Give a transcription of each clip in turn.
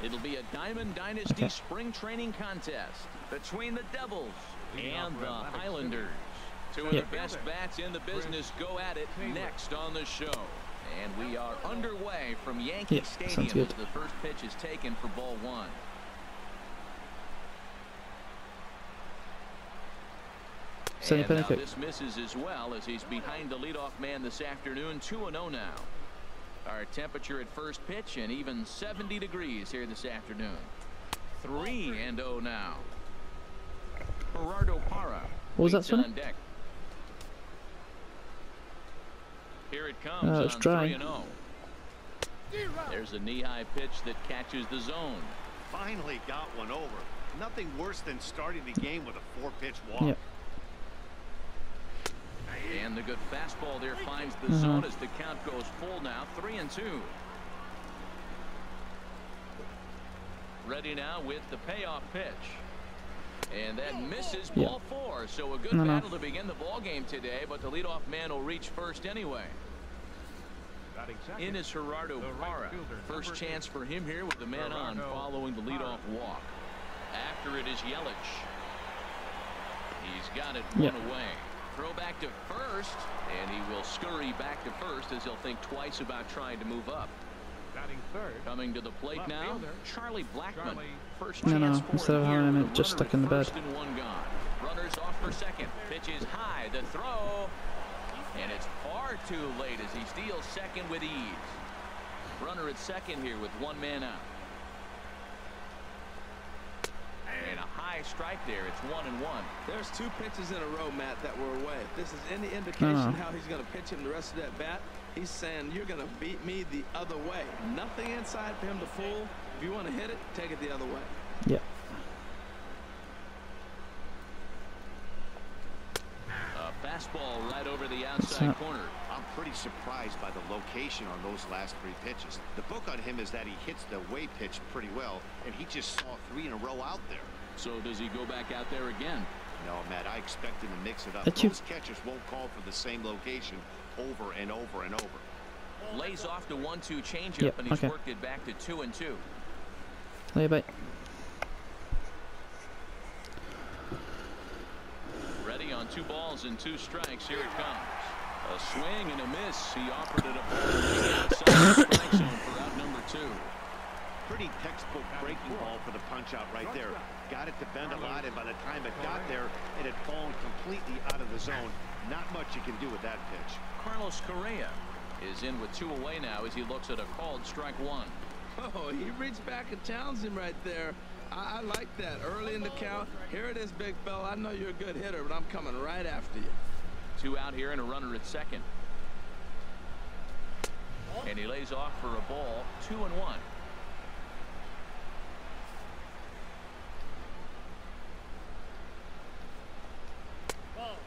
It'll be a Diamond Dynasty spring training contest between the Devils and the Highlanders. Two of the best bats in the business go at it next on the show. And we are underway from Yankee Stadium as the first pitch is taken for ball one. And now this misses as well as he's behind the leadoff man this afternoon. 2-0 now. Our temperature at first pitch and even 70 degrees here this afternoon. 3-0 now. Gerardo Parra. What was that, son? Here it comes it's on dry. 3-0. There's a knee-high pitch that catches the zone. Finally got one over. Nothing worse than starting the game with a 4-pitch walk. Yep. And the good fastball there finds the zone as the count goes full now. 3-2. Ready now with the payoff pitch. And that misses ball four. So a good battle to begin the ball game today, but the leadoff man will reach first anyway. In is Gerardo Parra. First chance for him here with the man on following the leadoff walk. After it is Yelich. He's got it one away. Throw back to first, and he will scurry back to first as he'll think twice about trying to move up. Coming to the plate now, Charlie Blackmon. First chance instead of having him just stuck in the bed. Runners off for second. Pitch is high. The throw, and it's far too late as he steals second with ease. Runner at second here with one man out. And a high strike there. It's 1-1. There's two pitches in a row, Matt, that were away. If this is any indication how he's going to pitch him the rest of that bat, he's saying you're going to beat me the other way. Nothing inside for him to pull. If you want to hit it, take it the other way. Yeah. A fastball right over the outside corner. I'm pretty surprised by the location on those last three pitches. The book on him is that he hits the away pitch pretty well, and he just saw 3 in a row out there. So does he go back out there again? No, Matt, I expect him to mix it up. Most catchers won't call for the same location over and over and over. Lays off the 1-2 changeup, and he's worked it back to 2-2. Lay bye. Ready on 2 balls and 2 strikes. Here it comes. A swing and a miss. He offered it a outside strike zone for out number 2. Pretty textbook breaking ball for the punch out right there. Got it to bend a lot, and by the time it got there, it had fallen completely out of the zone. Not much you can do with that pitch. Carlos Correa is in with 2 away now as he looks at a called strike 1. Oh, he reached back and challenged him right there. I like that early in the count. Here it is, big fella. I know you're a good hitter, but I'm coming right after you. 2 out here and a runner at second. And he lays off for a ball. 2-1.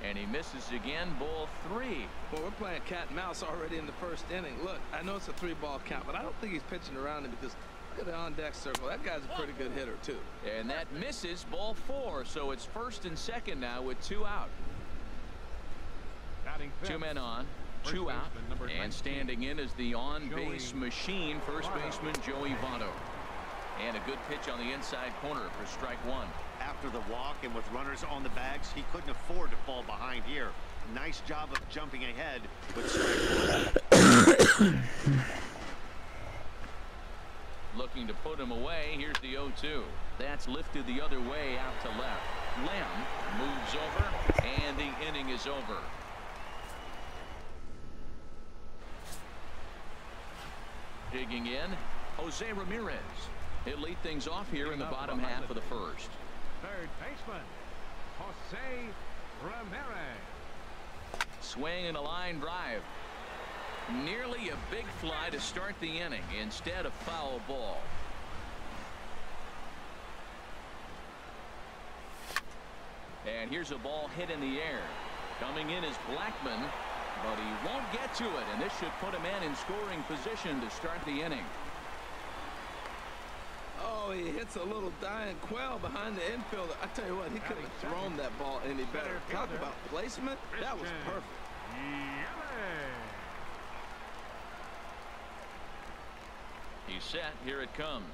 And he misses again. Ball 3. Well, we're playing cat and mouse already in the first inning. Look, I know it's a 3-ball count, but I don't think he's pitching around him because look at the on-deck circle. That guy's a pretty good hitter, too. And that misses. Ball 4. So it's first and second now with 2 out. 2 men on, 2 out, and standing in is the on-base machine, first baseman Joey Votto. And a good pitch on the inside corner for strike 1. After the walk and with runners on the bags, he couldn't afford to fall behind here. Nice job of jumping ahead with strike 1. Looking to put him away. Here's the 0-2. That's lifted the other way out to left. Lamb moves over, and the inning is over. Digging in, Jose Ramirez. He'll lead things off here in the bottom half of the first. Third baseman, Jose Ramirez. Swing and a line drive. Nearly a big fly to start the inning instead of foul ball. And here's a ball hit in the air. Coming in is Blackmon, but he won't get to it, and this should put a man in scoring position to start the inning. Oh, he hits a little dying quail behind the infielder. I tell you what, he couldn't have thrown that ball any better. Talk about placement. That was perfect. He's set. Here it comes.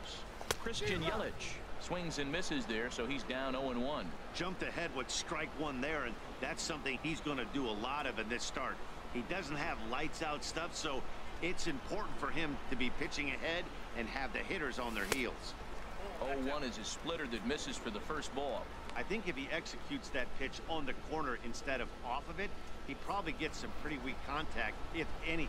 Christian Yelich. Swings and misses there, so he's down 0-1. Jumped ahead with strike one there, and that's something he's going to do a lot of in this start. He doesn't have lights out stuff, so it's important for him to be pitching ahead and have the hitters on their heels. 0-1 is a splitter that misses for the first ball. I think if he executes that pitch on the corner instead of off of it, he probably gets some pretty weak contact, if anything.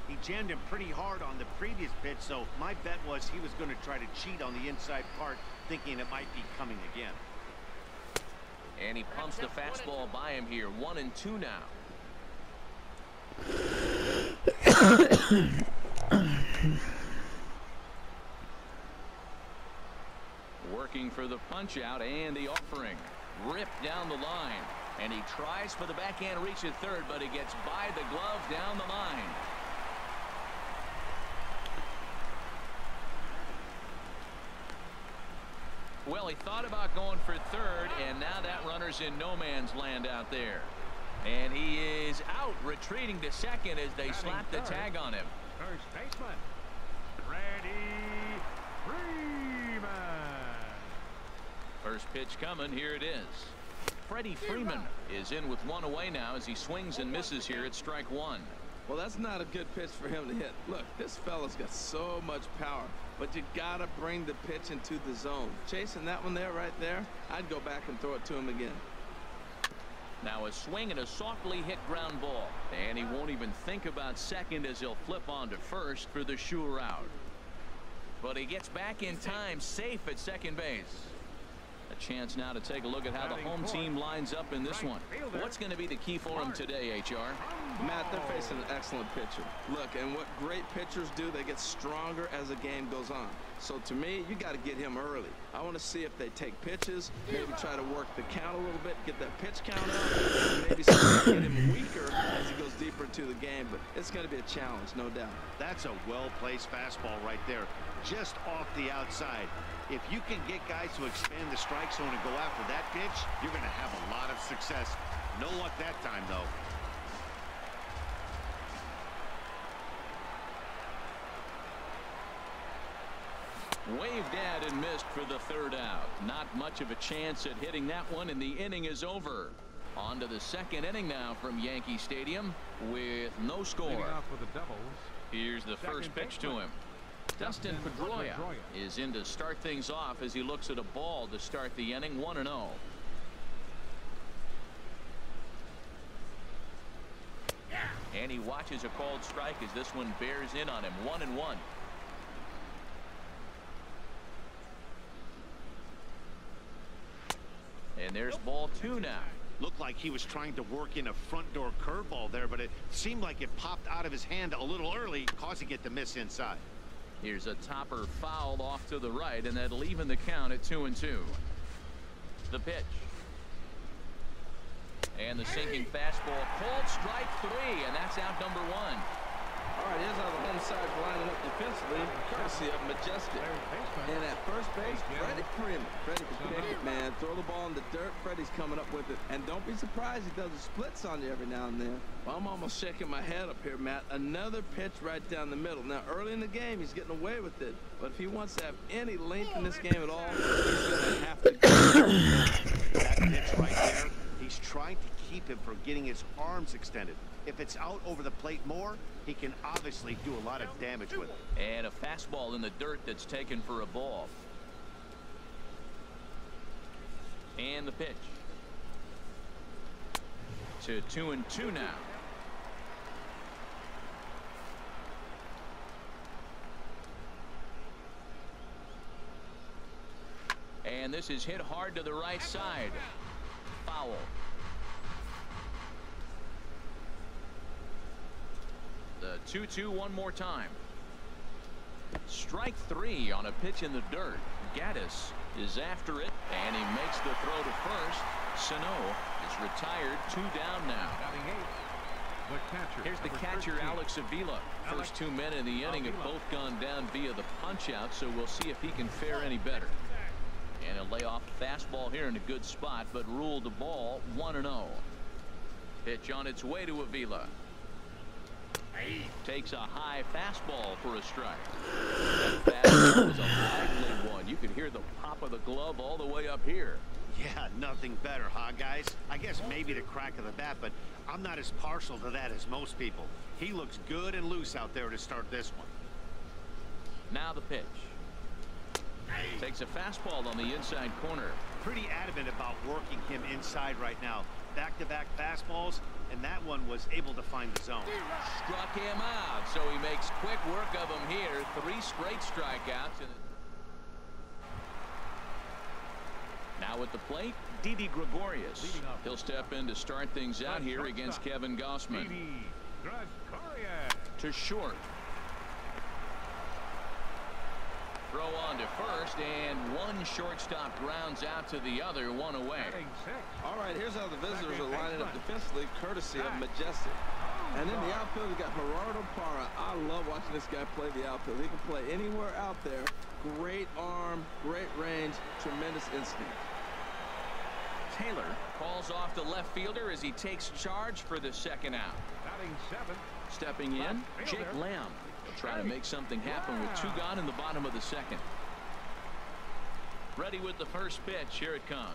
He jammed him pretty hard on the previous pitch, so my bet was he was going to try to cheat on the inside part, thinking it might be coming again. And he pumps the fastball by him here. 1-2 now. Working for the punch out and the offering. Ripped down the line. And he tries for the backhand reach at third, but he gets by the glove down the line. Well, he thought about going for third, and now that runner's in no man's land out there. And he is out, retreating to second as they slap the tag on him. First baseman, Freddie Freeman. First pitch coming. Here it is. Freddie Freeman is in with one away now as he swings and misses here at strike one. Well, that's not a good pitch for him to hit. Look, this fella's got so much power, but you gotta bring the pitch into the zone. Chasing that one there, right there, I'd go back and throw it to him again. Now a swing and a softly hit ground ball, and he won't even think about second as he'll flip on to first for the sure out. But he gets back in time, safe at second base. A chance now to take a look at how the home team lines up in this one. What's going to be the key for him today, HR? Matt, they're facing an excellent pitcher. Look, and what great pitchers do, they get stronger as the game goes on. So to me, you got to get him early. I want to see if they take pitches, maybe try to work the count a little bit, get that pitch count up, and maybe get him weaker as he goes deeper into the game. But it's going to be a challenge, no doubt. That's a well-placed fastball right there, just off the outside. If you can get guys to expand the strike zone and go after that pitch, you're going to have a lot of success. No luck that time, though. Waved at and missed for the third out. Not much of a chance at hitting that one, and the inning is over. On to the second inning now from Yankee Stadium with no score. Off with the doubles. Here's the first pitch to him. Dustin Pedroia is in to start things off as he looks at a ball to start the inning. 1-0. And he watches a called strike as this one bears in on him. 1-1. And there's ball two now. Looked like he was trying to work in a front door curveball there, but it seemed like it popped out of his hand a little early, causing it to miss inside. Here's a topper fouled off to the right, and that'll even the count at 2-2. The pitch. And the sinking fastball. Called strike three, and that's out number one. All right, here's how the home side's lining up defensively, courtesy of Majestic. And at first base, Freddie Freeman. Freddie can pick it, man. Throw the ball in the dirt. Freddie's coming up with it. And don't be surprised he does the splits on you every now and then. Well, I'm almost shaking my head up here, Matt. Another pitch right down the middle. Now, early in the game, he's getting away with it. But if he wants to have any length in this game at all, he's going to have to go. That pitch right there, he's trying to keep him from getting his arms extended. If it's out over the plate more, he can obviously do a lot of damage with it. And a fastball in the dirt that's taken for a ball. And the pitch. To 2-2 now. And this is hit hard to the right side. Foul. The 2-2 one more time. Strike three on a pitch in the dirt. Gaddis is after it, and he makes the throw to first. Sano is retired. 2 down now. Here's the catcher, Alex Avila. First 2 men in the inning have both gone down via the punch out, so we'll see if he can fare any better. And he'll lay off the fastball here in a good spot, but ruled the ball 1-0. Pitch on its way to Avila. Takes a high fastball for a strike. That fastball is a lively one. You pop of the glove all the way up here. Yeah, nothing better, huh, guys? I guess maybe the crack of the bat, but I'm not as partial to that as most people. He looks good and loose out there to start this one. Now the pitch. Takes a fastball on the inside corner. Pretty adamant about working him inside right now. Back-to-back fastballs, and that one was able to find the zone. Struck him out, so he makes quick work of him here. 3 straight strikeouts. Now at the plate, Didi Gregorius. He'll step in to start things out here against Kevin Gausman. To short. Throw on to first, and one shortstop grounds out to the other, 1 away. All right, here's how the visitors are lining up defensively, courtesy of Majestic. And in the outfield, we got Gerardo Parra. I love watching this guy play the outfield. He can play anywhere out there. Great arm, great range, tremendous instinct. Taylor calls off the left fielder as he takes charge for the second out. Stepping in, Jake Lamb. He'll try to make something happen with 2 gone in the bottom of the second. Ready with the first pitch. Here it comes.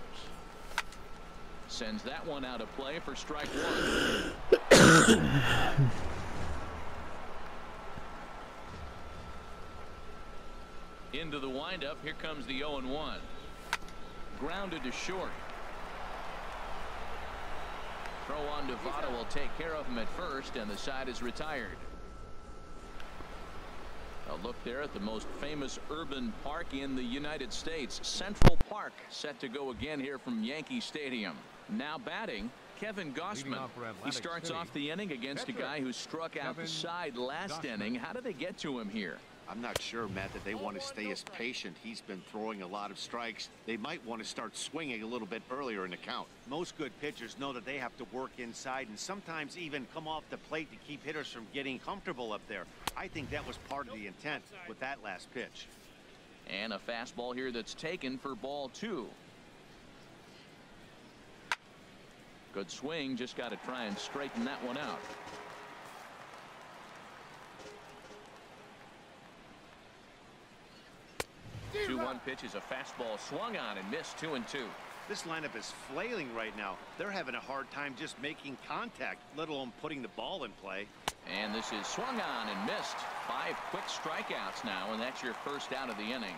Sends that one out of play for strike 1. Into the windup. Here comes the 0-1. Grounded to short. Throw on to Votto will take care of him at first, and the side is retired. A look there at the most famous urban park in the United States, Central Park, set to go again here from Yankee Stadium. Now batting, Kevin Gausman. He starts off the inning against a guy who struck out the side last inning. How do they get to him here? I'm not sure, Matt, that they want to stay as patient. He's been throwing a lot of strikes. They might want to start swinging a little bit earlier in the count. Most good pitchers know that they have to work inside and sometimes even come off the plate to keep hitters from getting comfortable up there. I think that was part of the intent with that last pitch. And a fastball here that's taken for ball 2. Good swing, just got to try and straighten that one out. The 2-1 pitch is a fastball swung on and missed. 2-2. This lineup is flailing right now. They're having a hard time just making contact, let alone putting the ball in play. And this is swung on and missed. 5 quick strikeouts now, and that's your first out of the inning.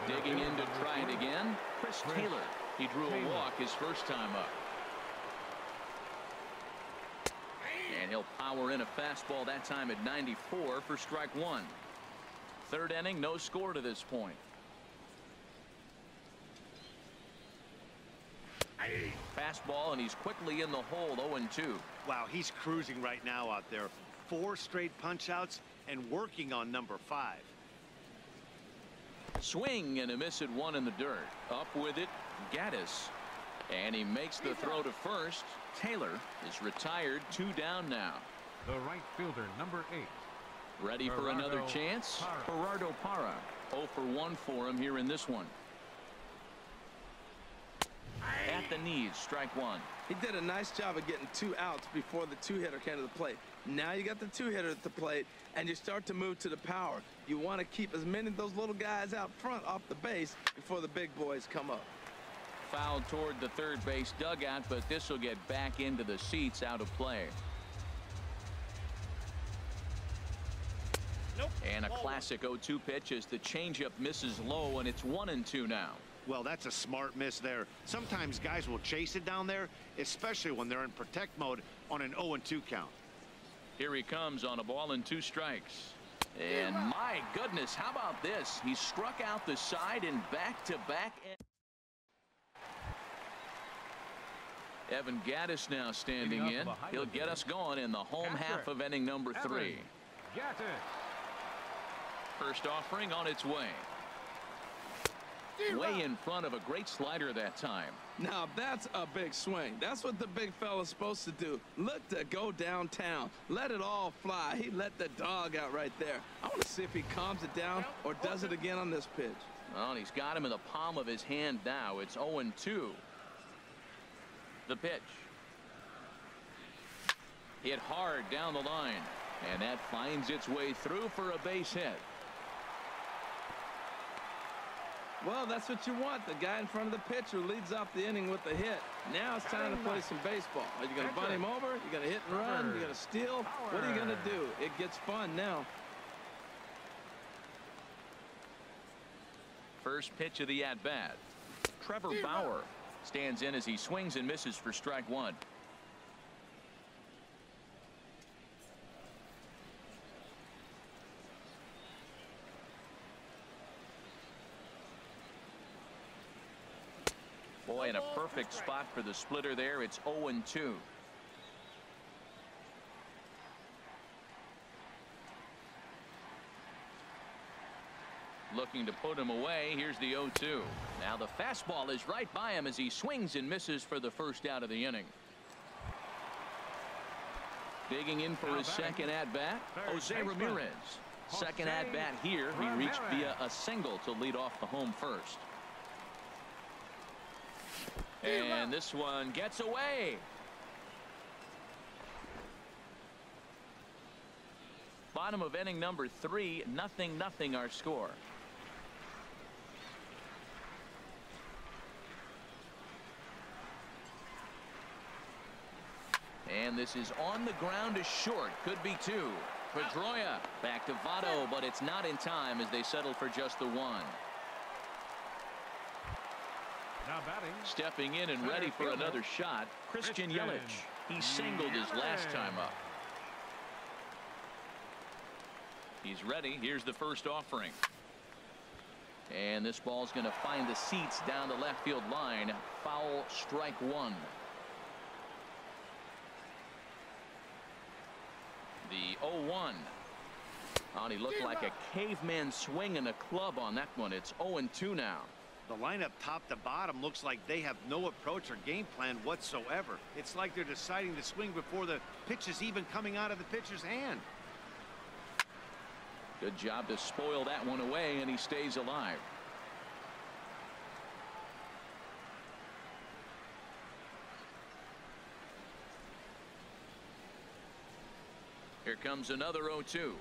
Digging in to try it again, Chris Taylor. He drew a walk his first time up. And he'll power in a fastball that time at 94 for strike 1. Third inning, no score to this point. Fastball, and he's quickly in the hole. 0-2. Wow, he's cruising right now out there. 4 straight punch outs and working on number 5. Swing and a miss at 1 in the dirt. Up with it, Gaddis. And he makes the throw to first. Taylor is retired. 2 down now. The right fielder, number 8. Ready for another chance? Gerardo Parra. 0 for 1 for him here in this one. At the knees, strike 1. He did a nice job of getting 2 outs before the 2-hitter came to the plate. Now you got the 2-hitter at the plate, and you start to move to the power. You want to keep as many of those little guys out front off the base before the big boys come up. Foul toward the third base dugout, but this will get back into the seats, out of play. Nope. And a classic 0-2 pitch as the changeup misses low, and it's 1-2 now. Well, that's a smart miss there. Sometimes guys will chase it down there, especially when they're in protect mode on an 0-2 count. Here he comes on a ball and 2 strikes. And my goodness, how about this? He struck out the side in back-to-back. Evan Gaddis now standing in. He'll get us going in the home half of inning number 3. First offering on its way. Way in front of a great slider that time. Now that's a big swing. That's what the big fella's supposed to do. Look to go downtown. Let it all fly. He let the dog out right there. I want to see if he calms it down or does it again on this pitch. Well, and he's got him in the palm of his hand now. It's 0-2. The pitch. Hit hard down the line. And that finds its way through for a base hit. Well, that's what you want. The guy in front of the pitcher leads off the inning with the hit. Now it's time to play some baseball. Are you going to bunt him over? You're going to hit and run? You're going to steal? What are you going to do? It gets fun now. First pitch of the at-bat. Trevor Bauer stands in as he swings and misses for strike one. Boy, in a perfect spot for the splitter there. It's 0-2. Looking to put him away. Here's the 0-2. Now the fastball is right by him as he swings and misses for the first out of the inning. Digging in for his second at-bat, Jose Ramirez. Second at-bat here. He reached via a single to lead off the home first. And this one gets away. Bottom of inning number 3, 0-0 our score. And this is on the ground is short. Could be 2. Pedroia back to Votto, but it's not in time as they settle for just the 1. Now batting. Stepping in and ready for another shot, Christian Yelich. He singled his last time up. He's ready. Here's the first offering. And this ball's going to find the seats down the left field line. Foul, strike 1. The 0-1. Oh, he looked like a caveman swinging a club on that one. It's 0-2 now. The lineup top to bottom looks like they have no approach or game plan whatsoever. It's like they're deciding to swing before the pitch is even coming out of the pitcher's hand. Good job to spoil that one away, and he stays alive. Here comes another 0-2.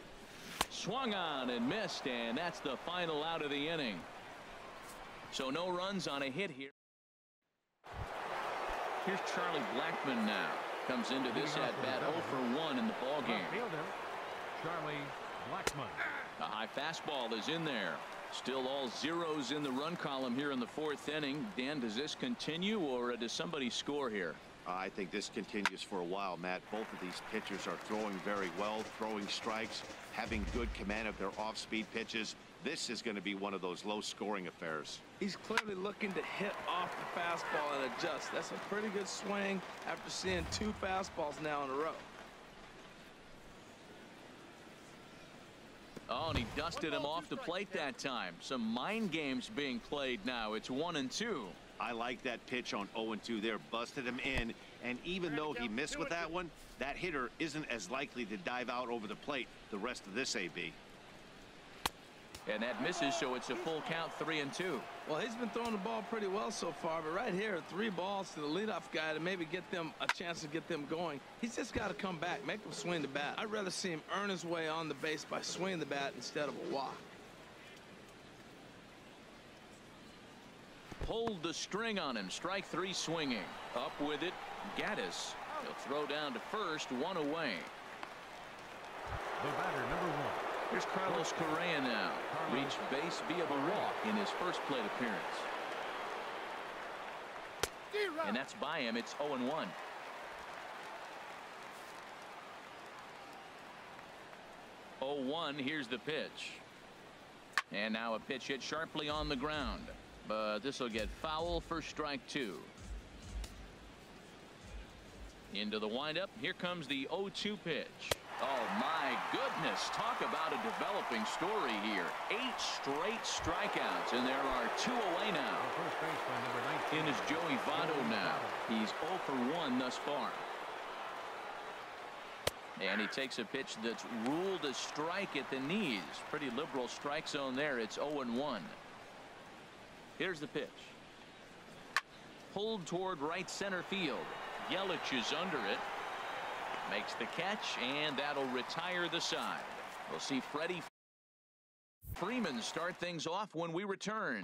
Swung on and missed, and that's the final out of the inning. So no runs on a hit here. Here's Charlie Blackmon now. Comes into this at-bat 0 for 1 in the ballgame. Charlie Blackmon. A high fastball is in there. Still all zeros in the run column here in the 4th inning. Dan, does this continue, or does somebody score here? I think this continues for a while, Matt. Both of these pitchers are throwing very well, throwing strikes, having good command of their off-speed pitches. This is going to be one of those low-scoring affairs. He's clearly looking to hit off the fastball and adjust. That's a pretty good swing after seeing 2 fastballs now in a row. Oh, and he dusted him off the plate that time. Some mind games being played now. It's 1-2. I like that pitch on 0-2 there. Busted him in, and even though he missed with that one, that hitter isn't as likely to dive out over the plate the rest of this AB. And that misses, so it's a full count, 3-2. Well, he's been throwing the ball pretty well so far, but right here, 3 balls to the leadoff guy to maybe get them a chance to get them going. He's just got to come back, make him swing the bat. I'd rather see him earn his way on the base by swinging the bat instead of a walk. Pulled the string on him. Strike 3 swinging. Up with it. Gaddis. He'll throw down to first. 1 away. The batter, number 1. Here's Carlos Correa now. Reached base via the walk in his first plate appearance. And that's by him. It's 0-1. Here's the pitch. And now a pitch hit sharply on the ground. But this will get foul for strike 2. Into the windup. Here comes the 0-2 pitch. Oh, my goodness. Talk about a developing story here. 8 straight strikeouts, and there are 2 away now. First baseman, number 19. In is Joey Votto now. He's 0 for 1 thus far. And he takes a pitch that's ruled a strike at the knees. Pretty liberal strike zone there. It's 0-1. Here's the pitch. Pulled toward right center field. Yelich is under it. Makes the catch, and that'll retire the side. We'll see Freddie Freeman start things off when we return.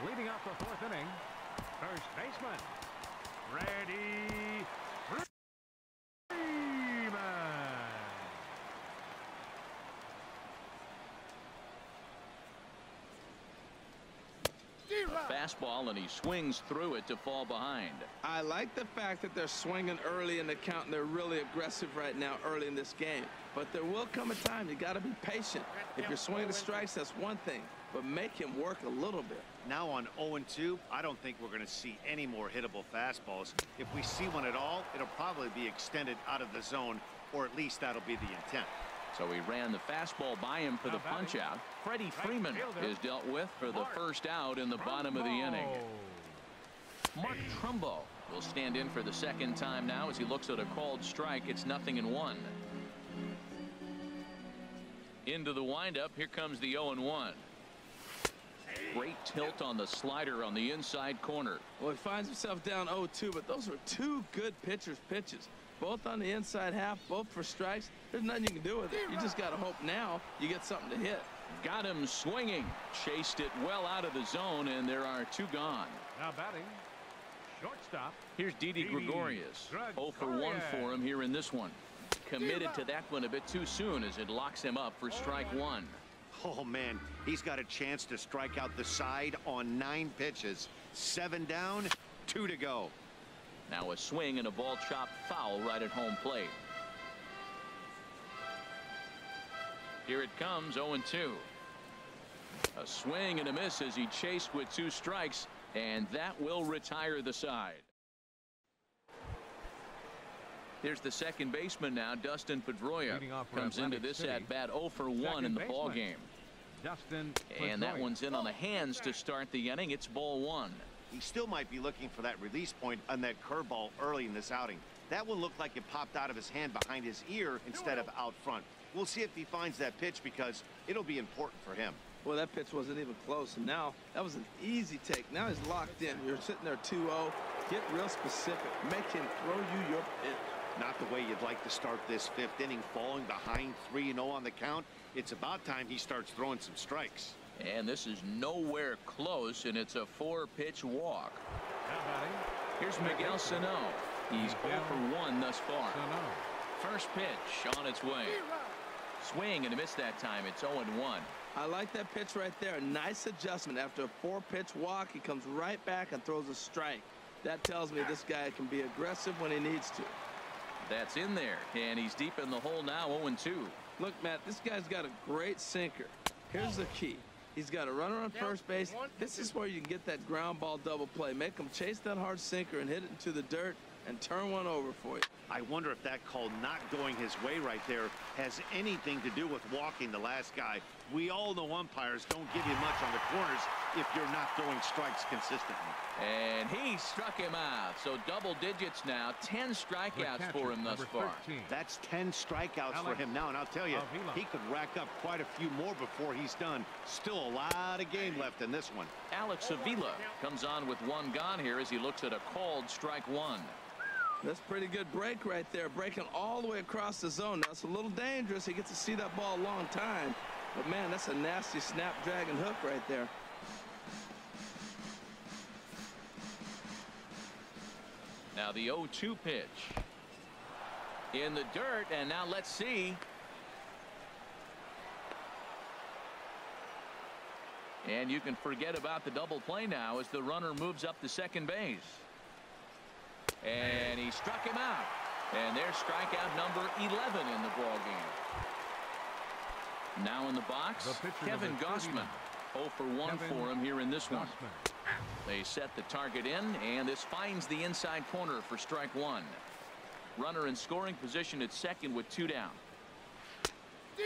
Leading off the fourth inning, first baseman, Freddie Freeman. A fastball, and he swings through it to fall behind. I like the fact that they're swinging early in the count, and they're really aggressive right now early in this game. But there will come a time you got to be patient. If you're swinging the strikes, that's one thing, but make him work a little bit. Now on 0-2, I don't think we're going to see any more hittable fastballs. If we see one at all, it'll probably be extended out of the zone, or at least that'll be the intent. So he ran the fastball by him for the punch out. Freddie Freeman is dealt with for the first out in the bottom of the inning. Mark Trumbo will stand in for the second time now as he looks at a called strike. It's 0-1. Into the windup. Here comes the 0-1. Great tilt on the slider on the inside corner. Well, he finds himself down 0-2, but those were two good pitchers' pitches. Both on the inside half, both for strikes. There's nothing you can do with it. You just got to hope now you get something to hit. Got him swinging. Chased it well out of the zone, and there are two gone. Now batting, shortstop. Here's Didi Gregorius. 0 for 1 for him here in this one. Committed to that one a bit too soon as it locks him up for strike one. Oh, man, he's got a chance to strike out the side on 9 pitches. 7 down, 2 to go. Now a swing and a ball chopped foul right at home plate. Here it comes, 0-2. A swing and a miss as he chased with 2 strikes, and that will retire the side. Here's the second baseman now, Dustin Pedroia. Comes into this at bat 0 for 1 in the ball game. And that one's in on the hands to start the inning. It's ball 1. He still might be looking for that release point on that curveball early in this outing. That one looked like it popped out of his hand behind his ear instead of out front. We'll see if he finds that pitch because it'll be important for him. Well, that pitch wasn't even close, and now that was an easy take. Now he's locked in. You're sitting there 2-0. Get real specific. Make him throw you your pitch. Not the way you'd like to start this 5th inning, falling behind 3-0 on the count. It's about time he starts throwing some strikes. And this is nowhere close, and it's a 4-pitch walk. Here's Miguel Sano. He's 0 for 1 thus far. First pitch on its way. Swing and a miss that time. It's 0-1. I like that pitch right there. Nice adjustment. After a 4-pitch walk, he comes right back and throws a strike. That tells me this guy can be aggressive when he needs to. That's in there, and he's deep in the hole now, 0-2. Look, Matt, this guy's got a great sinker. Here's the key. He's got a runner on first base. This is where you can get that ground ball double play. Make him chase that hard sinker and hit it into the dirt and turn one over for you. I wonder if that call not going his way right there has anything to do with walking the last guy. We all know umpires don't give you much on the corners if you're not throwing strikes consistently. And he struck him out. So double digits now. 10 strikeouts for him thus far. That's 10 strikeouts for him now. And I'll tell you, he could rack up quite a few more before he's done. Still a lot of game left in this one. Alex Avila comes on with 1 gone here as he looks at a called strike 1. That's pretty good break right there. Breaking all the way across the zone. Now, it's a little dangerous. He gets to see that ball a long time. But, man, that's a nasty snapdragon hook right there. Now the 0-2 pitch. In the dirt, and now let's see. And you can forget about the double play now as the runner moves up to second base. And he struck him out. And there's strikeout number 11 in the ball game. Now in the box, Kevin Gausman. 0 for 1 for him here in this one. They set the target in, and this finds the inside corner for strike 1. Runner in scoring position at second with 2 down.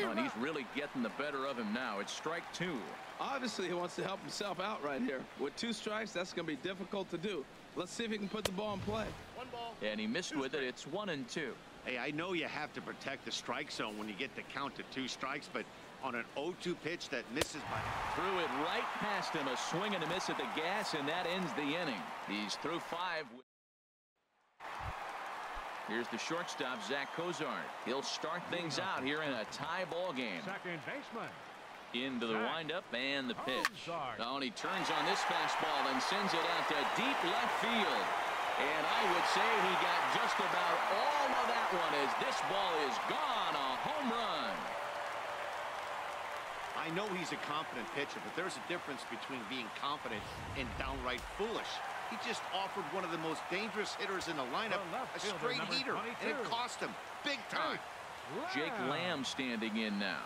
Oh, and he's really getting the better of him now. It's strike 2. Obviously, he wants to help himself out right here. With 2 strikes, that's going to be difficult to do. Let's see if he can put the ball in play. And he missed with it. It's 1-2. Hey, I know you have to protect the strike zone when you get the count to 2 strikes, but on an 0-2 pitch that misses by... Threw it right past him. A swing and a miss at the gas, and that ends the inning. He's through 5. Here's the shortstop, Zach Cozart. He'll start things out here in a tie ball game. Second baseman, Into the windup and the pitch. Onside. And he turns on this fastball and sends it out to deep left field. And I would say he got just about all of that one as this ball is gone. A home run. I know he's a confident pitcher, but there's a difference between being confident and downright foolish. He just offered one of the most dangerous hitters in the lineup a straight heater, and it cost him big time. Jake Lamb standing in now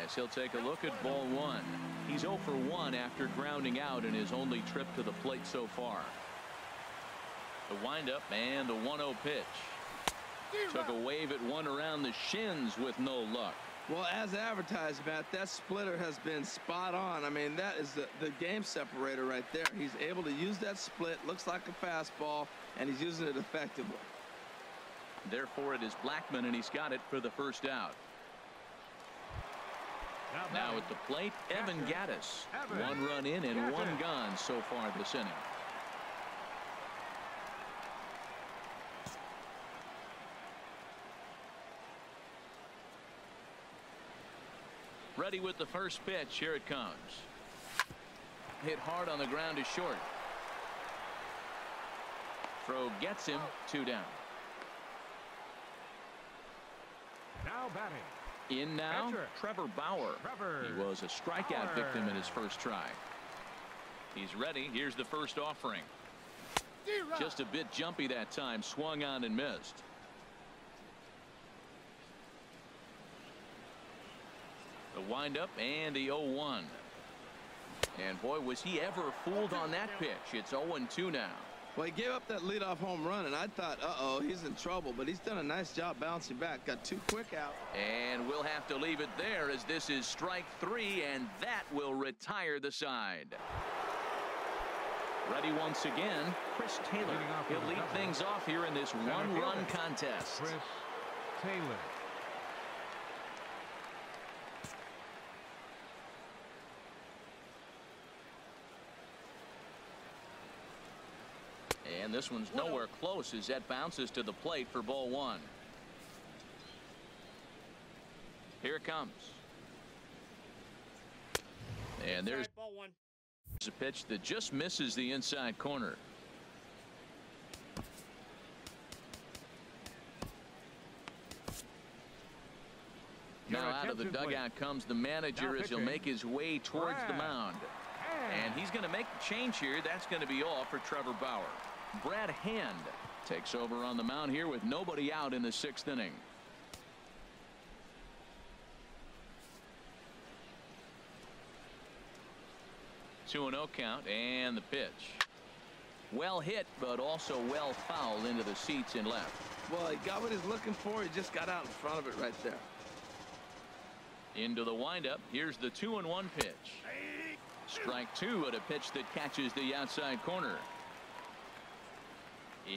as he'll take a look at ball one. He's 0 for 1 after grounding out in his only trip to the plate so far. The windup and the 1-0 pitch. Took a wave at one around the shins with no luck. Well, as advertised, Matt, that splitter has been spot on. I mean, that is the game separator right there. He's able to use that split, looks like a fastball, and he's using it effectively. Therefore, it is Blackman, and he's got it for the first out. Now at the plate, Evan Gattis. 1 run in and 1 gone so far this inning. Ready with the first pitch. Here it comes. Hit hard on the ground is short. Throw gets him. 2 down. Now batting. In now, Catcher. Trevor Bauer. He was a strikeout victim in his first try. He's ready. Here's the first offering. Just a bit jumpy that time. Swung on and missed. The windup and the 0-1. And boy, was he ever fooled on that pitch. It's 0-2 now. Well, he gave up that leadoff home run, and I thought, uh-oh, he's in trouble. But he's done a nice job bouncing back. Got 2 quick out. And we'll have to leave it there as this is strike 3, and that will retire the side. Ready once again, Chris Taylor. He'll lead things off here in this 1-run contest. Chris Taylor. And this one's nowhere close as that bounces to the plate for ball 1. Here it comes. And there's a pitch that just misses the inside corner. Now out of the dugout comes the manager as he'll make his way towards the mound. And he's going to make the change here. That's going to be all for Trevor Bauer. Brad Hand takes over on the mound here with nobody out in the 6th inning. Two and 0 count and the pitch. Well hit, but also well fouled into the seats in left. Well, he got what he's looking for. He just got out in front of it right there. Into the windup. Here's the 2-1 pitch. Strike 2 at a pitch that catches the outside corner.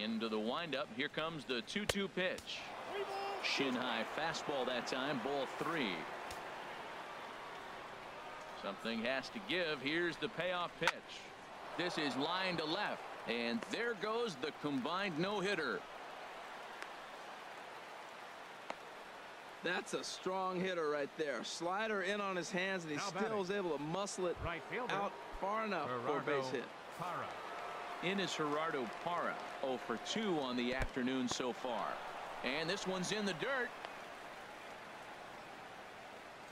Into the windup. Here comes the 2-2 pitch. Shin high fastball that time. Ball 3. Something has to give. Here's the payoff pitch. This is line to left. And there goes the combined no-hitter. That's a strong hitter right there. Slider in on his hands, and he still was able to muscle it out far enough for a base hit. In is Gerardo Parra. 0 for 2 on the afternoon so far. And this one's in the dirt.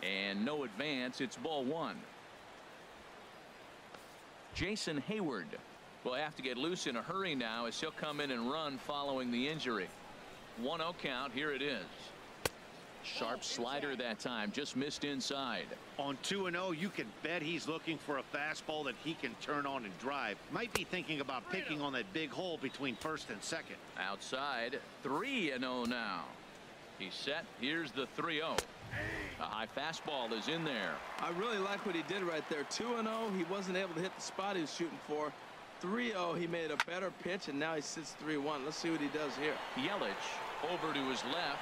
And no advance. It's ball 1. Jason Hayward will have to get loose in a hurry now as he'll come in and run following the injury. 1-0 count. Here it is. Sharp slider that time, just missed inside. On 2-0, you can bet he's looking for a fastball that he can turn on and drive. Might be thinking about picking on that big hole between 1st and 2nd. Outside, 3-0 now. He's set. Here's the 3-0. A high fastball is in there. I really like what he did right there. 2-0, he wasn't able to hit the spot he was shooting for. 3-0, he made a better pitch, and now he sits 3-1. Let's see what he does here. Yelich over to his left.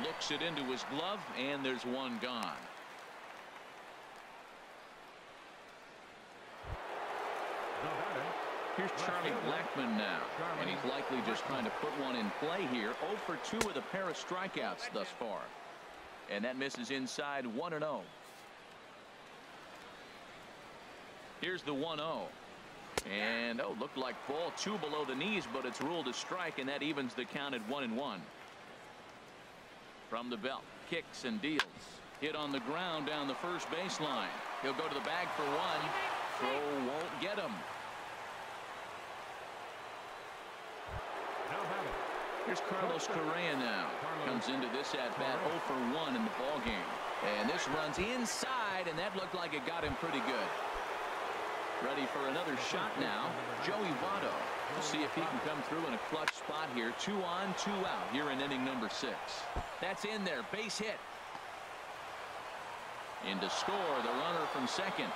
Looks it into his glove, and there's one gone. Here's Charlie Blackman now, and he's likely just trying to put one in play here. 0 for 2 with a pair of strikeouts thus far. And that misses inside. 1-0. Here's the 1-0. And looked like ball 2 below the knees, but it's ruled a strike, and that evens the count at 1-1. From the belt, kicks and deals. Hit on the ground down the first baseline. He'll go to the bag for 1. Throw won't get him. Here's Carlos Correa now. Comes into this at bat 0 for 1 in the ball game. And this runs inside, and that looked like it got him pretty good. Ready for another shot now. Joey Votto. We'll see if he can come through in a clutch spot here. 2 on, 2 out here in inning number 6. That's in there. Base hit. In to score the runner from second.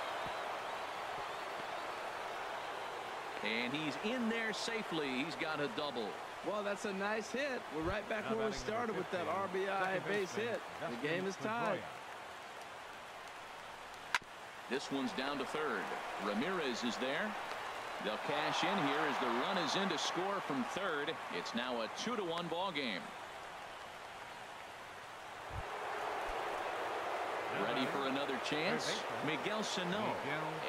And he's in there safely. He's got a double. Well, that's a nice hit. We're right back where we started with that RBI base hit. The game is tied. This one's down to third. Ramirez is there. They'll cash in here as the run is in to score from third. It's now a 2-1 ball game. Ready for another chance. Miguel Sano.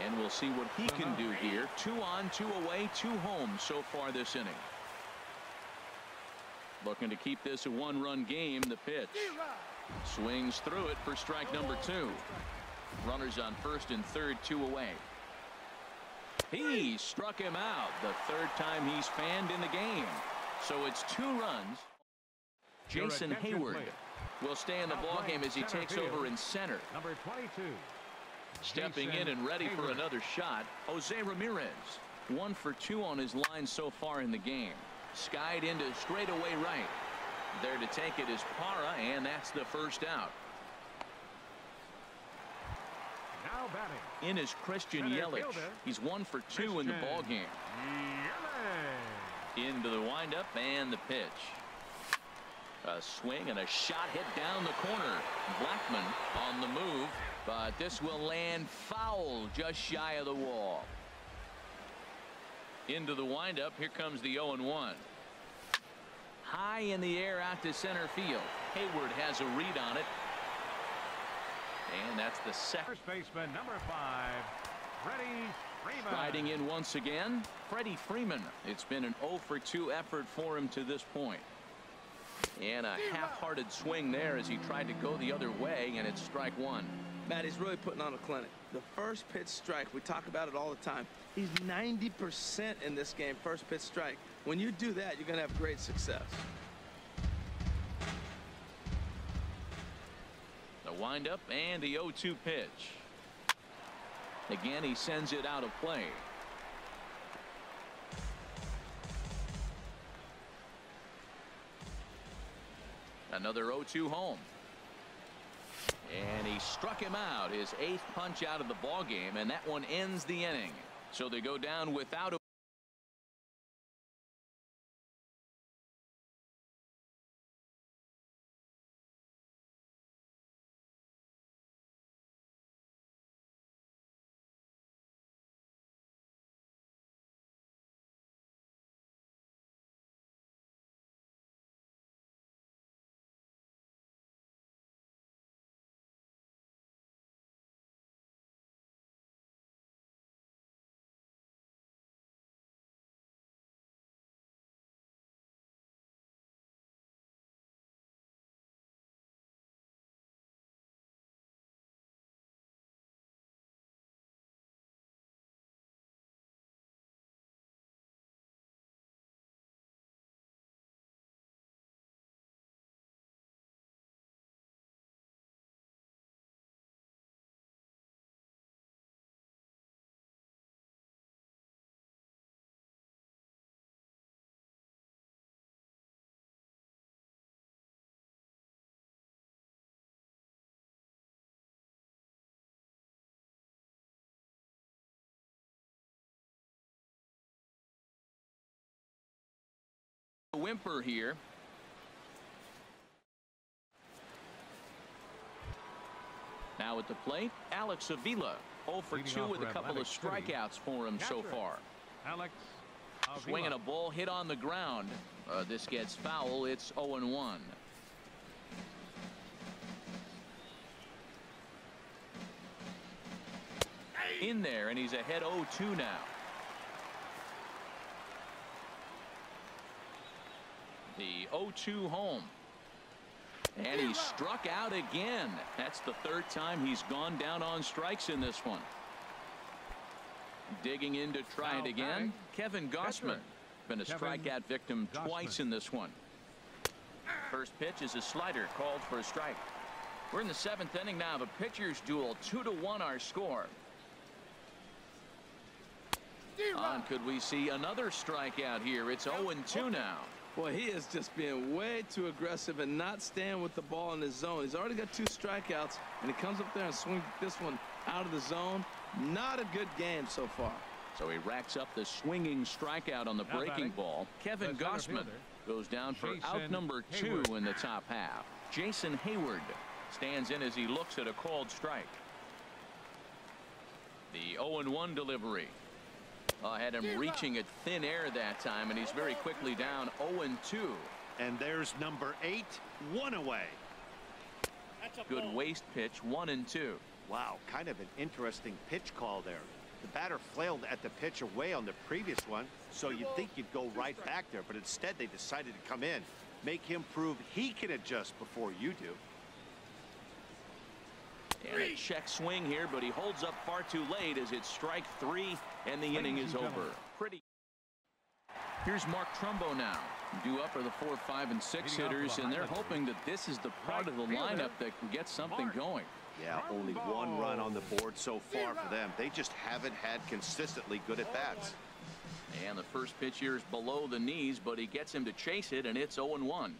And we'll see what he can do here. 2 on, 2 away, 2 home so far this inning. Looking to keep this a 1-run game. The pitch. Swings through it for strike number 2. Runners on first and third, 2 away. He struck him out the third time he's fanned in the game. So it's 2 runs. Jason Hayward will stay in the ballgame as he takes over in center. Number 22. Stepping in and ready for another shot, Jose Ramirez. 1 for 2 on his line so far in the game. Skied into straightaway right. There to take it is Parra, and that's the first out. Now batting. In is Christian Yelich. He's 1 for 2 in the ball game. Into the windup and the pitch. A swing and a shot hit down the corner. Blackman on the move, but this will land foul just shy of the wall. Into the windup. Here comes the 0-1. High in the air out to center field. Hayward has a read on it. And that's the second. First baseman number 5, Freddie Freeman. Riding in once again, Freddie Freeman. It's been an 0 for 2 effort for him to this point. And a half-hearted swing there as he tried to go the other way, and it's strike 1. Matt, he's really putting on a clinic. The first pitch strike, we talk about it all the time. He's 90% in this game, first pitch strike. When you do that, you're going to have great success. The windup and the 0-2 pitch. Again, he sends it out of play. Another 0-2 home. And he struck him out, his 8th punch out of the ball game, and that one ends the inning. So they go down without a whimper here. Now at the plate, Alex Avila. 0 for 2 with a couple of strikeouts for him so far. Alex Swinging a ball hit on the ground. This gets foul. It's 0-1. in there, and he's ahead 0-2 now. The 0-2 home. And he struck out again. That's the third time he's gone down on strikes in this one. Digging in to try it again. Kevin Gausman. Been a strikeout victim twice in this one. First pitch is a slider called for a strike. We're in the 7th inning now. The pitchers duel. 2-1 our score. Could we see another strikeout here? It's 0-2 now. Boy, he is just being way too aggressive and not staying with the ball in his zone. He's already got 2 strikeouts, and he comes up there and swings this one out of the zone. Not a good game so far. So he racks up the swinging strikeout on the breaking ball. Kevin Gausman goes down for out number 2 in the top half. Jason Hayward stands in as he looks at a called strike. The 0-1 delivery. Had him reaching at thin air that time, and he's very quickly down 0-2. And there's number 8, 1 away. Good waist pitch, 1-2. Wow, kind of an interesting pitch call there. The batter flailed at the pitch away on the previous one, so you'd think you'd go right back there, but instead they decided to come in, make him prove he can adjust before you do. And a check swing here, but he holds up far too late as it's strike 3 and the inning is over. Here's Mark Trumbo now. Due up are the 4, 5, and 6 hitters, and they're hoping that this is the part of the lineup that can get something going. Yeah, only 1 run on the board so far for them. They just haven't had consistently good at bats. And the first pitch here is below the knees, but he gets him to chase it, and it's 0-1.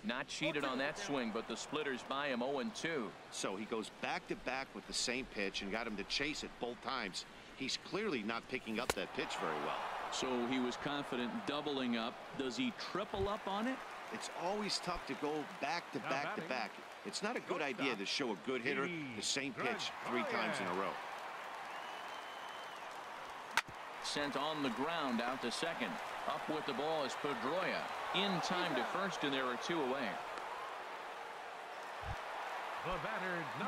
Not cheated on that swing, but the splitters by him 0-2. So he goes back to back with the same pitch and got him to chase it both times. He's clearly not picking up that pitch very well. So he was confident doubling up. Does he triple up on it? It's always tough to go back to back to back. It's not a good idea to show a good hitter the same pitch 3 times in a row. Sent on the ground out to second. Up with the ball is Pedroia. In time to first, and there are 2 away.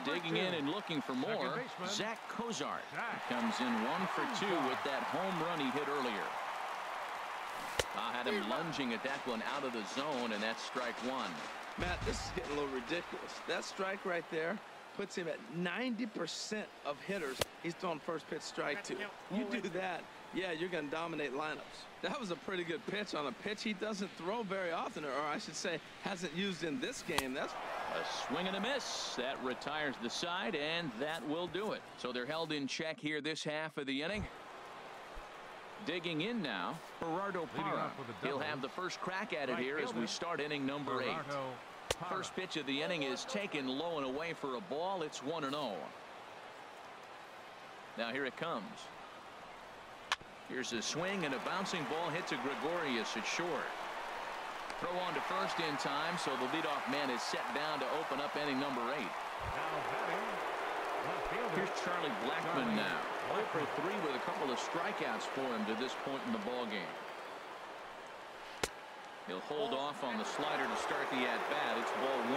Digging in and looking for more, Zach Cozart comes in 1 for 2 with that home run he hit earlier. Had him lunging at that one out of the zone, and that's strike 1. Matt, this is getting a little ridiculous. That strike right there puts him at 90% of hitters he's throwing first pitch strike to. You do that, yeah, you're going to dominate lineups. That was a pretty good pitch on a pitch he doesn't throw very often, or I should say hasn't used in this game. That's a swing and a miss. That retires the side, and that will do it. So they're held in check here this half of the inning. Digging in now, Gerardo Parra. He'll have the first crack at it here as we start inning number 8. First pitch of the inning is taken low and away for a ball. It's 1-0. Now here it comes. Here's a swing, and a bouncing ball hit to Gregorius at short. Throw on to first in time, so the leadoff man is set down to open up inning number 8. Here's Charlie Blackmon now. 0 for 3 with a couple of strikeouts for him to this point in the ball game. He'll hold off on the slider to start the at-bat. It's ball 1.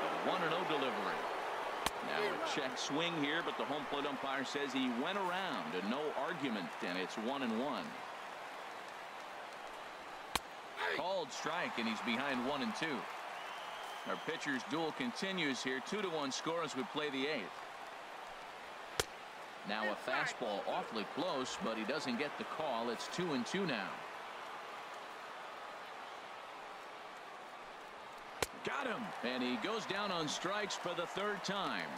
A 1-0 delivery. Now a check swing here, but the home plate umpire says he went around, and no argument, and it's 1-1. Called strike, and he's behind 1-2. Our pitcher's duel continues here. 2-1 score as we play the 8th. Now a fastball awfully close, but he doesn't get the call. It's 2-2 now. Got him, and he goes down on strikes for the 3rd time.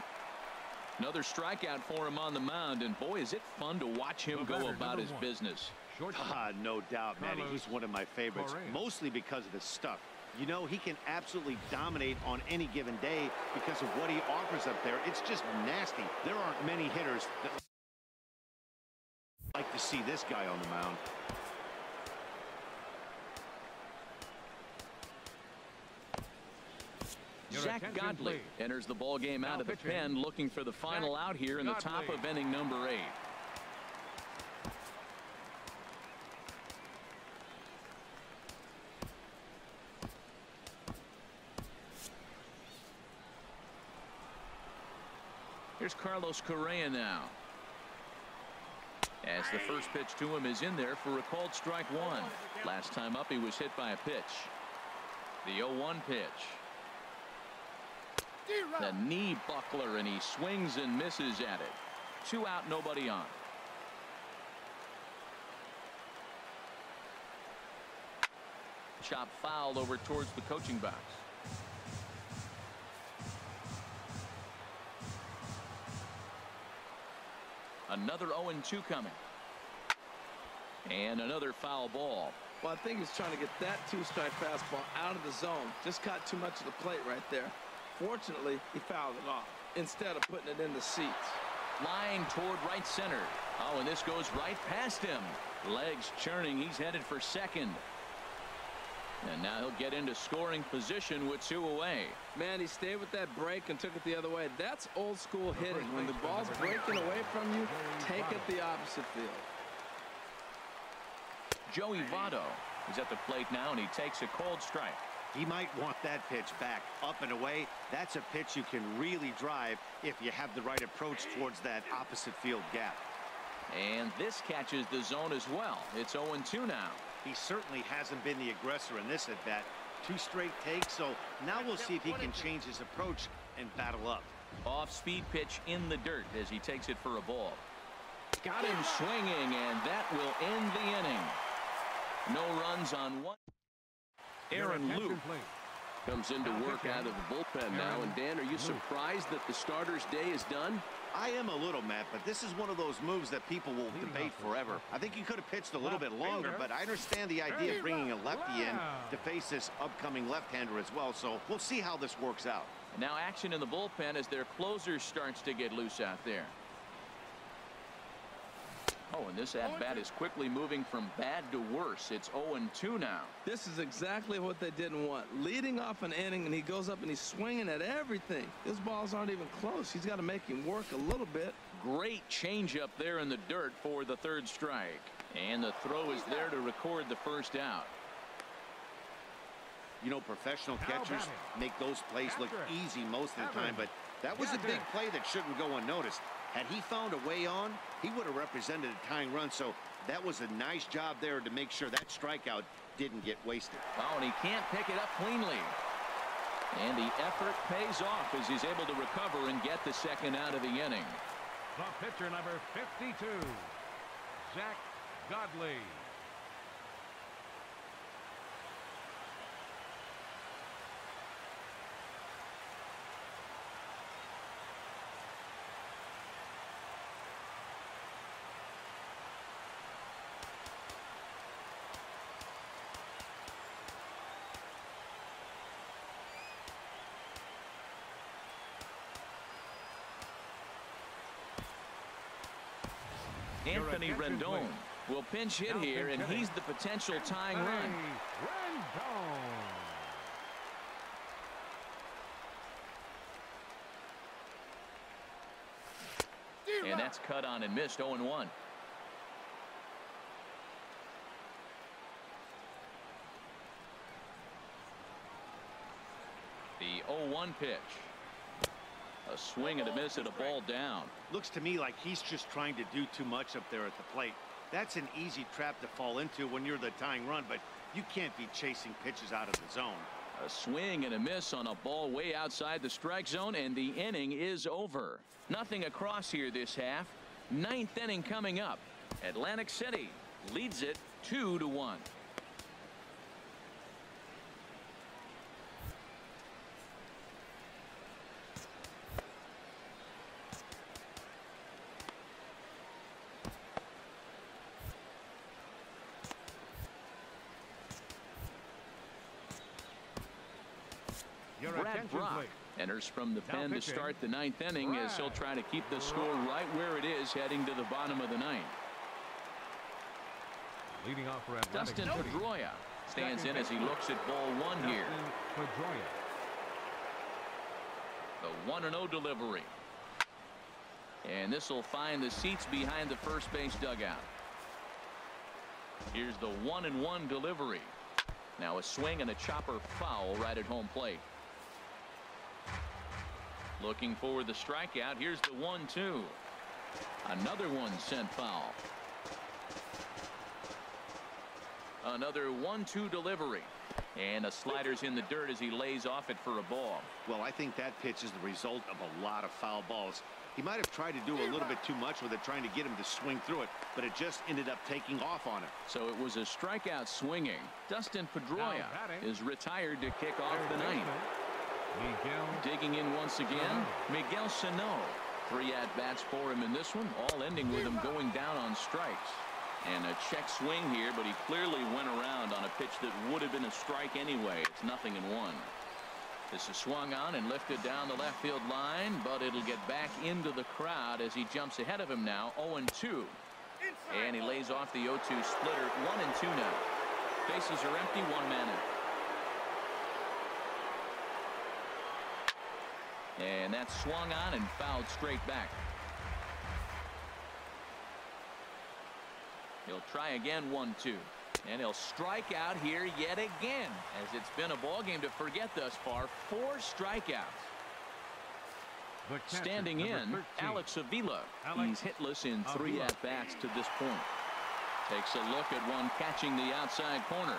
Another strikeout for him on the mound, and boy, is it fun to watch him go about his business. No doubt, Manny. He's one of my favorites, mostly because of his stuff. You know, he can absolutely dominate on any given day because of what he offers up there. It's just nasty. There aren't many hitters that like to see this guy on the mound. Zach Godley enters the ball game out of the pen, looking for the final out here in the top of inning number 8. Here's Carlos Correa now. As the first pitch to him is in there for a called strike one. Last time up he was hit by a pitch. The 0-1 pitch. The knee buckler, and he swings and misses at it. 2 out, nobody on. Chop foul over towards the coaching box. Another 0-2 coming. And another foul ball. Well, I think he's trying to get that 2-strike fastball out of the zone. Just caught too much of the plate right there. Fortunately, he fouled it off instead of putting it in the seats. Flying toward right center. Oh, and this goes right past him. Legs churning. He's headed for second. And now he'll get into scoring position with 2 away. Man, he stayed with that break and took it the other way. That's old school hitting. When the ball's breaking away from you, take it the opposite field. Joey Votto is at the plate now, and he takes a called strike. He might want that pitch back, up and away. That's a pitch you can really drive if you have the right approach towards that opposite field gap. And this catches the zone as well. It's 0-2 now. He certainly hasn't been the aggressor in this at bat. 2 straight takes, so now we'll see if he can change his approach and battle up. Off-speed pitch in the dirt as he takes it for a ball. Got him swinging, and that will end the inning. No runs on one. Aaron Luke comes into work out of the bullpen now. And Dan, are you surprised that the starter's day is done? I am a little, Matt, but this is one of those moves that people will debate forever. I think he could have pitched a little bit longer, but I understand the idea of bringing a lefty in to face this upcoming left-hander as well, so we'll see how this works out. Now action in the bullpen as their closer starts to get loose out there. Oh, and this at-bat is quickly moving from bad to worse. It's 0-2 now. This is exactly what they didn't want. Leading off an inning, and he goes up and he's swinging at everything. His balls aren't even close. He's got to make him work a little bit. Great changeup there in the dirt for the 3rd strike. And the throw is there to record the first out. You know, professional catchers make those plays look easy most of the time, but that was a big play that shouldn't go unnoticed. Had he found a way on, he would have represented a tying run, so that was a nice job there to make sure that strikeout didn't get wasted. Oh, and he can't pick it up cleanly. And the effort pays off as he's able to recover and get the second out of the inning. The pitcher, number 52, Zach Godley. Anthony Rendon will pinch hit here, and he's the potential tying run. And that's cut on and missed. 0-1. The 0-1 pitch. A swing and a miss at a ball down. Looks to me like he's just trying to do too much up there at the plate. That's an easy trap to fall into when you're the tying run, but you can't be chasing pitches out of the zone. A swing and a miss on a ball way outside the strike zone, and the inning is over. Nothing across here this half. 9th inning coming up. Atlantic City leads it 2-1. Brad Brock enters from the pen to start the 9th inning as he'll try to keep the score right where it is heading to the bottom of the 9th. Leading off for Atlantic Dustin Pedroia stands in as he looks at ball 1 here. The 1-0 delivery. And this will find the seats behind the first base dugout. Here's the 1-1 delivery. Now a swing and a chopper foul right at home plate. Looking for the strikeout. Here's the 1-2. Another one sent foul. Another 1-2 delivery. And a slider's in the dirt as he lays off it for a ball. Well, I think that pitch is the result of a lot of foul balls. He might have tried to do a little bit too much with it, trying to get him to swing through it, but it just ended up taking off on him. So it was a strikeout swinging. Dustin Pedroia is retired to kick off the ninth. Digging in once again, Miguel Sano. 3 at-bats for him in this one, all ending with him going down on strikes. And a check swing here, but he clearly went around on a pitch that would have been a strike anyway. It's 0-1. This is swung on and lifted down the left field line, but it'll get back into the crowd as he jumps ahead of him now. 0-2. And he lays off the 0-2 splitter. 1-2 now. Bases are empty. 1 man out. And that's swung on and fouled straight back. He'll try again. 1-2. And he'll strike out here yet again, as it's been a ball game to forget thus far. 4 strikeouts. Standing in, Alex Avila. He's hitless in 3 at-bats to this point. Takes a look at one catching the outside corner.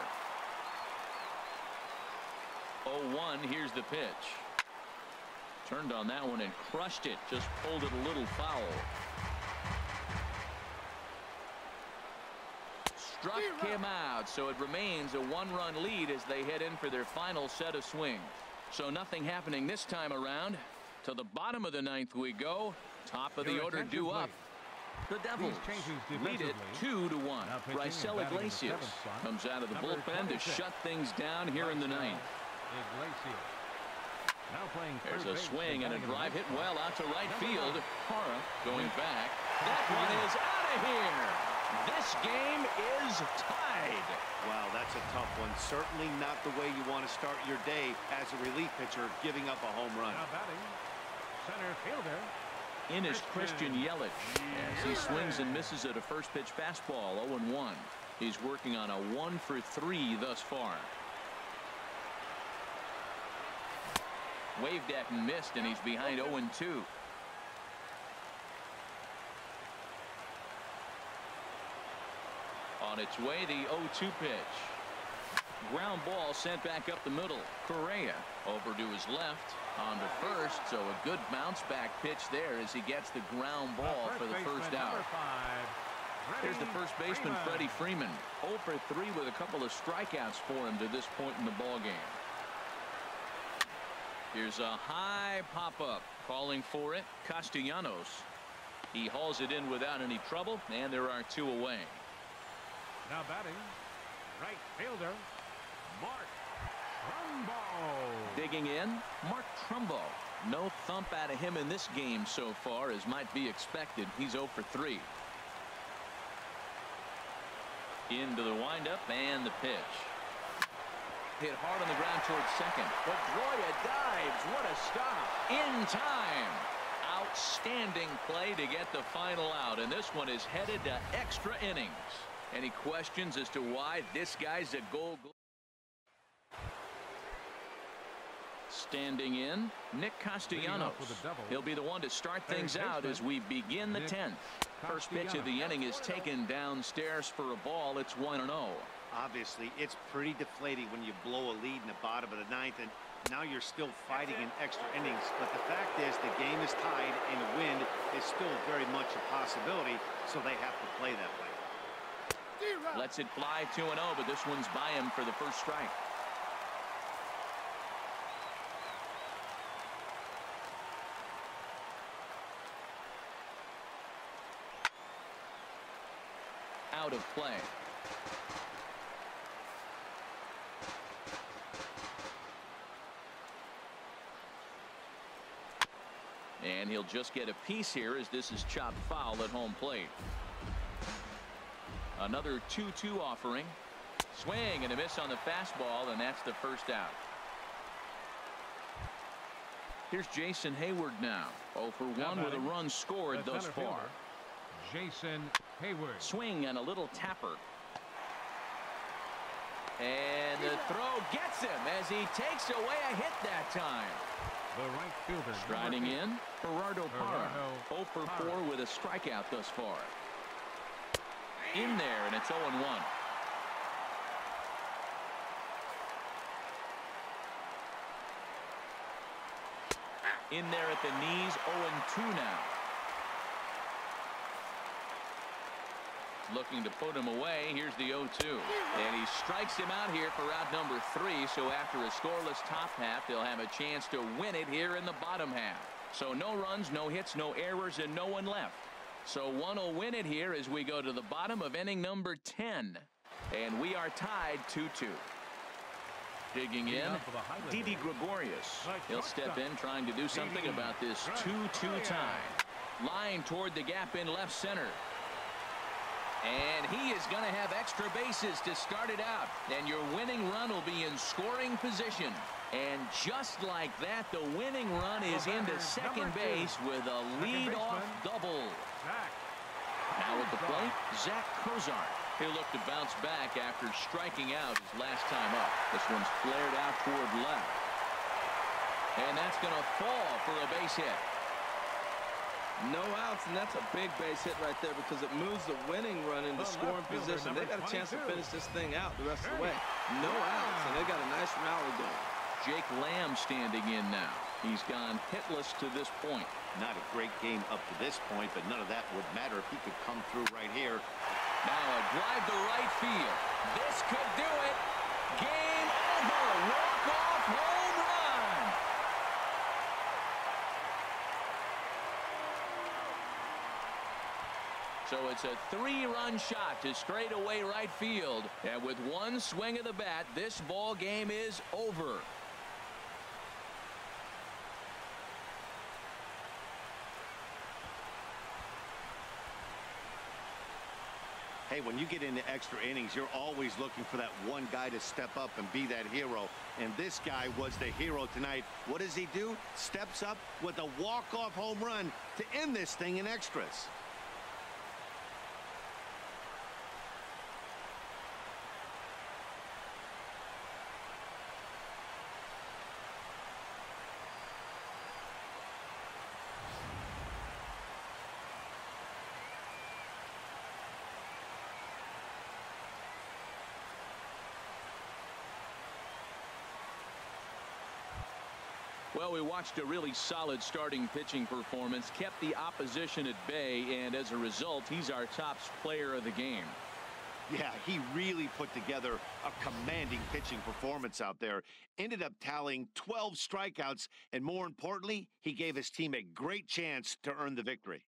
0-1. Here's the pitch. Turned on that one and crushed it. Just pulled it a little foul. Struck him out, so it remains a 1-run lead as they head in for their final set of swings. So nothing happening this time around. To the bottom of the 9th we go. Top of the order due up. The Devils lead it 2-1. Raisel Iglesias comes out of the bullpen to shut things down here in the 9th. There's a swing and a drive hit well out to right field. Hara going back. That one is out of here. This game is tied. Wow, that's a tough one. Certainly not the way you want to start your day as a relief pitcher, giving up a home run. Now batting, center fielder. In is Christian Yelich as he swings and misses at a first pitch fastball. 0-1. He's working on a 1-for-3 thus far. Waved at and missed, and he's behind 0-2. On its way, the 0-2 pitch. Ground ball sent back up the middle. Correa over to his left on to first, so a good bounce back pitch there as he gets the ground ball for the first out. Here's the first baseman, Freddie Freeman. 0-for-3 with a couple of strikeouts for him to this point in the ball game. Here's a high pop-up. Calling for it, Castellanos. He hauls it in without any trouble, and there are 2 away. Now batting, right fielder, Mark Trumbo. Digging in, Mark Trumbo. No thump out of him in this game so far, as might be expected. He's 0-for-3. Into the windup and the pitch. Hit hard on the ground towards second. Pedroia dives. What a stop. In time. Outstanding play to get the final out. And this one is headed to extra innings. Any questions as to why this guy's a Gold Glove? Standing in, Nick Castellanos. He'll be the one to start things out as we begin the 10th. First pitch of the inning is taken downstairs for a ball. It's 1-0. Obviously, it's pretty deflating when you blow a lead in the bottom of the 9th, and now you're still fighting in extra innings. But the fact is, the game is tied, and a win is still very much a possibility, so they have to play that way. Lets it fly 2-0, but this one's by him for the first strike. Out of play. And he'll just get a piece here as this is chopped foul at home plate. Another 2-2 offering. Swing and a miss on the fastball, and that's the first out. Here's Jason Hayward now. 0-for-1 with a run scored thus far. Jason Hayward. Swing and a little tapper. And the throw gets him as he takes away a hit that time. The right fielder. Striding in, Gerardo Parra. 0 for 4 with a strikeout thus far. In there, and it's 0-1. In there at the knees, 0-2 now. Looking to put him away. Here's the 0-2. And he strikes him out here for out number 3. So after a scoreless top half, they'll have a chance to win it here in the bottom half. So no runs, no hits, no errors, and no one left. So one will win it here as we go to the bottom of inning number 10. And we are tied 2-2. Digging in, Didi Gregorius. He'll step in trying to do something about this 2-2 tie. Line toward the gap in left center. And he is going to have extra bases to start it out. And your winning run will be in scoring position. And just like that, the winning run is into second base with a leadoff double. Now at the plate, Zach Cozart. He'll look to bounce back after striking out his last time up. This one's flared out toward left. And that's going to fall for a base hit. No outs, and that's a big base hit right there because it moves the winning run into scoring position. They got a chance to finish this thing out the rest of the way. No outs, and they got a nice rally going. Jake Lamb standing in now. He's gone hitless to this point. Not a great game up to this point, but none of that would matter if he could come through right here. Now a drive to right field. This could do it. Game over. Walk-off home run. So it's a 3-run shot to straightaway right field. And with one swing of the bat, this ball game is over. Hey, when you get into extra innings, you're always looking for that one guy to step up and be that hero. And this guy was the hero tonight. What does he do? Steps up with a walk-off home run to end this thing in extras. Well, we watched a really solid starting pitching performance, kept the opposition at bay, and as a result, he's our top player of the game. Yeah, he really put together a commanding pitching performance out there. Ended up tallying 12 strikeouts, and more importantly, he gave his team a great chance to earn the victory.